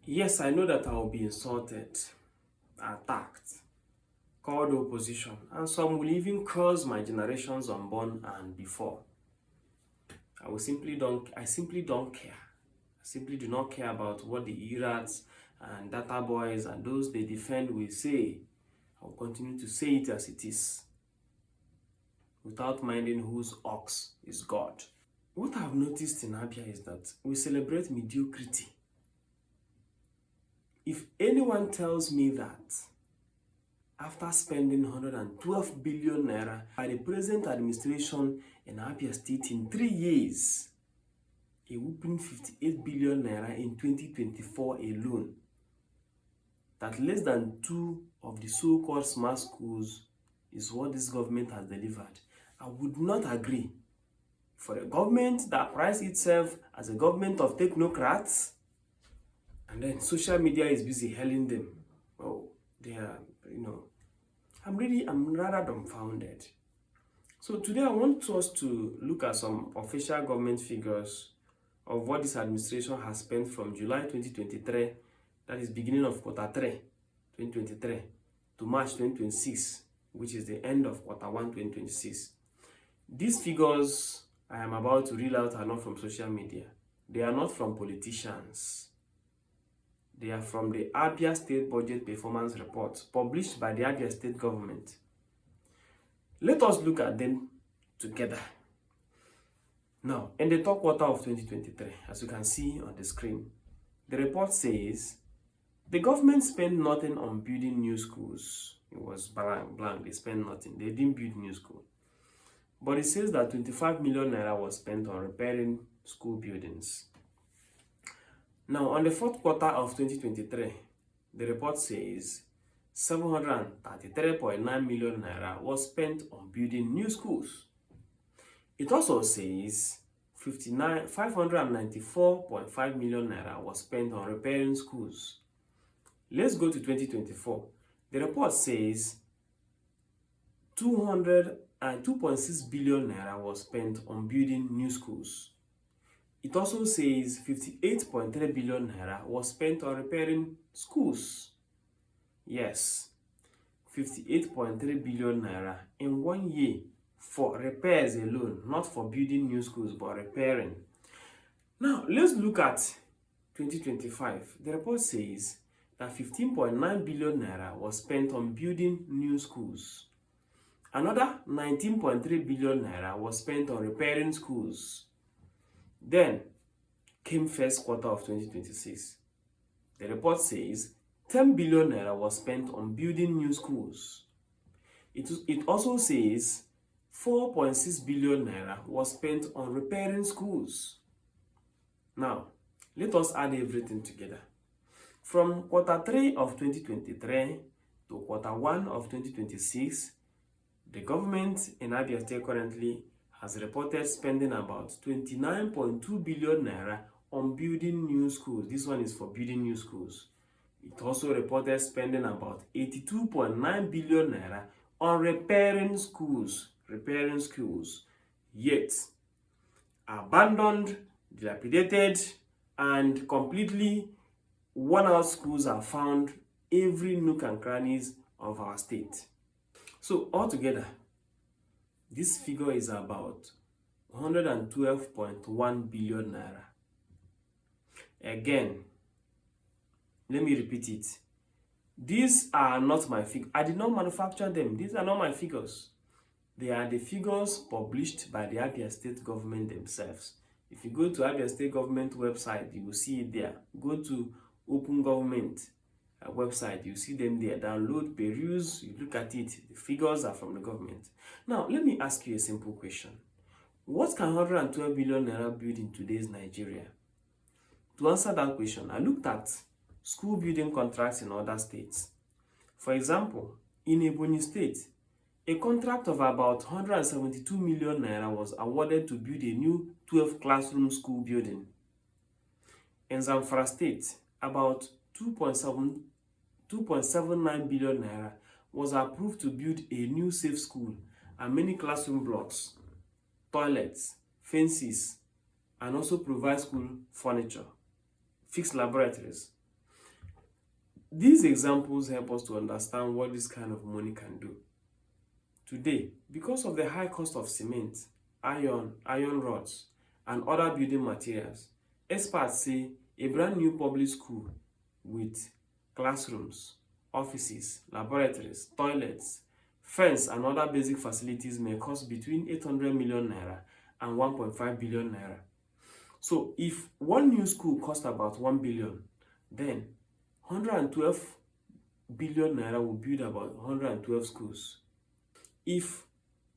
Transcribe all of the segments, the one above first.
Yes, I know that I will be insulted, attacked, called opposition, and some will even curse my generations unborn and before. I simply don't care. I simply do not care about what the irats and data boys and those they defend will say. I will continue to say it as it is, without minding whose ox is God. What I've noticed in Abia is that we celebrate mediocrity. If anyone tells me that after spending 112 billion naira by the present administration in Abia State in 3 years, a whooping 58 billion naira in 2024 alone, that less than 2 of the so-called smart schools is what this government has delivered, I would not agree. For a government that prides itself as a government of technocrats, and then social media is busy hailing them. Oh, they are, I'm rather dumbfounded. So today I want us to look at some official government figures of what this administration has spent from July 2023, that is beginning of quarter 3, 2023, to March 2026, which is the end of quarter 1, 2026. These figures I am about to reel out are not from social media. They are not from politicians. They are from the Abia State Budget Performance Report published by the Abia State government. Let us look at them together. Now, in the third quarter of 2023, as you can see on the screen, the report says the government spent nothing on building new schools. It was blank. They spent nothing. They didn't build new schools. But it says that 25 million naira was spent on repairing school buildings. Now, on the fourth quarter of 2023, the report says 733.9 million naira was spent on building new schools. It also says 594.5 million naira was spent on repairing schools. Let's go to 2024. The report says 2.6 billion naira was spent on building new schools. It also says 58.3 billion naira was spent on repairing schools. Yes, 58.3 billion naira in 1 year for repairs alone, not for building new schools, but repairing. Now, let's look at 2025. The report says that 15.9 billion naira was spent on building new schools. Another 19.3 billion naira was spent on repairing schools. Then came first quarter of 2026. The report says 10 billion naira was spent on building new schools. It also says 4.6 billion naira was spent on repairing schools. Now, let us add everything together. From quarter 3 of 2023 to quarter 1 of 2026, the government in Abia State currently has reported spending about 29.2 billion naira on building new schools. This one is for building new schools. It also reported spending about 82.9 billion naira on repairing schools. Yet, abandoned, dilapidated, and completely worn-out schools are found every nook and crannies of our state. So altogether, this figure is about 112.1 billion naira. Again, let me repeat it. These are not my figures. I did not manufacture them. These are not my figures. They are the figures published by the Abia State government themselves. If you go to Abia State government website, you will see it there. Go to Open Government website, you see them there. Download, peruse, you look at it. The figures are from the government. Now, let me ask you a simple question. What can 112 billion naira build in today's Nigeria? To answer that question, I looked at school building contracts in other states. For example, in Ebonyi State, a contract of about 172 million naira was awarded to build a new 12-classroom school building. In Zamfara State, about 2.79 billion naira was approved to build a new safe school and many classroom blocks, toilets, fences, and also provide school furniture, fixed laboratories. These examples help us to understand what this kind of money can do. Today, because of the high cost of cement, iron rods, and other building materials, experts say a brand new public school with classrooms, offices, laboratories, toilets, fence, and other basic facilities may cost between 800 million naira and 1.5 billion naira. So if one new school costs about 1 billion, then 112 billion naira will build about 112 schools. If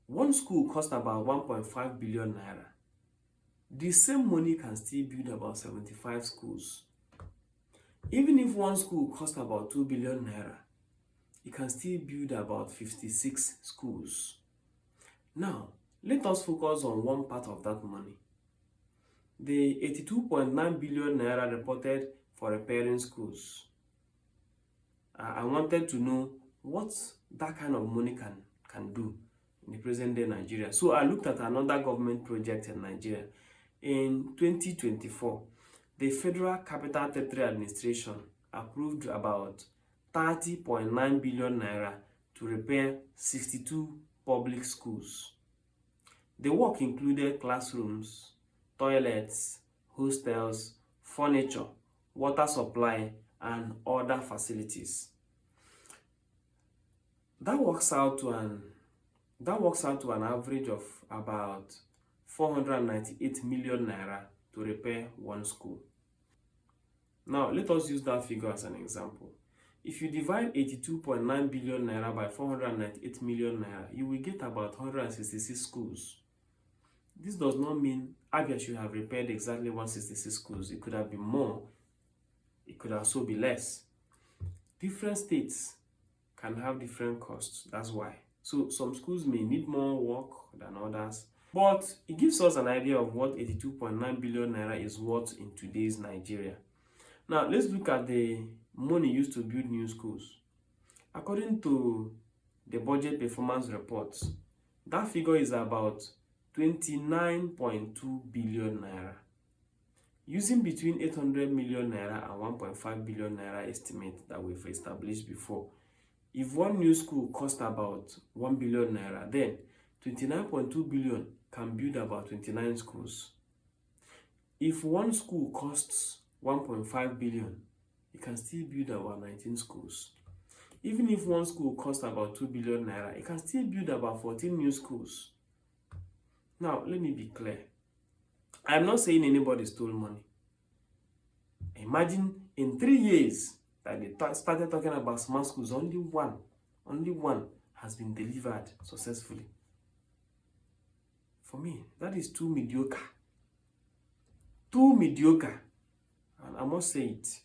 one school costs about 1.5 billion naira, the same money can still build about 75 schools. Even if one school costs about 2 billion naira, it can still build about 56 schools. Now, let us focus on one part of that money. The 82.9 billion naira reported for repairing schools. I wanted to know what that kind of money can do in the present day Nigeria. So I looked at another government project in Nigeria. In 2024, the Federal Capital Territory Administration approved about 30.9 billion naira to repair 62 public schools. The work included classrooms, toilets, hostels, furniture, water supply, and other facilities. That works out to an average of about 498 million naira to repair one school. Now, let us use that figure as an example. If you divide 82.9 billion naira by 498 million naira, you will get about 166 schools. This does not mean Abia should have repaired exactly 166 schools. It could have been more. It could also be less. Different states can have different costs. That's why. So some schools may need more work than others. But it gives us an idea of what 82.9 billion naira is worth in today's Nigeria. Now, let's look at the money used to build new schools. According to the budget performance reports, that figure is about 29.2 billion naira. Using between 800 million naira and 1.5 billion naira estimate that we've established before, if one new school costs about 1 billion naira, then 29.2 billion can build about 29 schools. If one school costs 1.5 billion, it can still build about 19 schools. Even if one school costs about 2 billion naira, it can still build about 14 new schools. Now, let me be clear. I'm not saying anybody stole money. Imagine in 3 years that they started talking about smart schools, only one has been delivered successfully. For me, that is too mediocre. Too mediocre. And I must say it.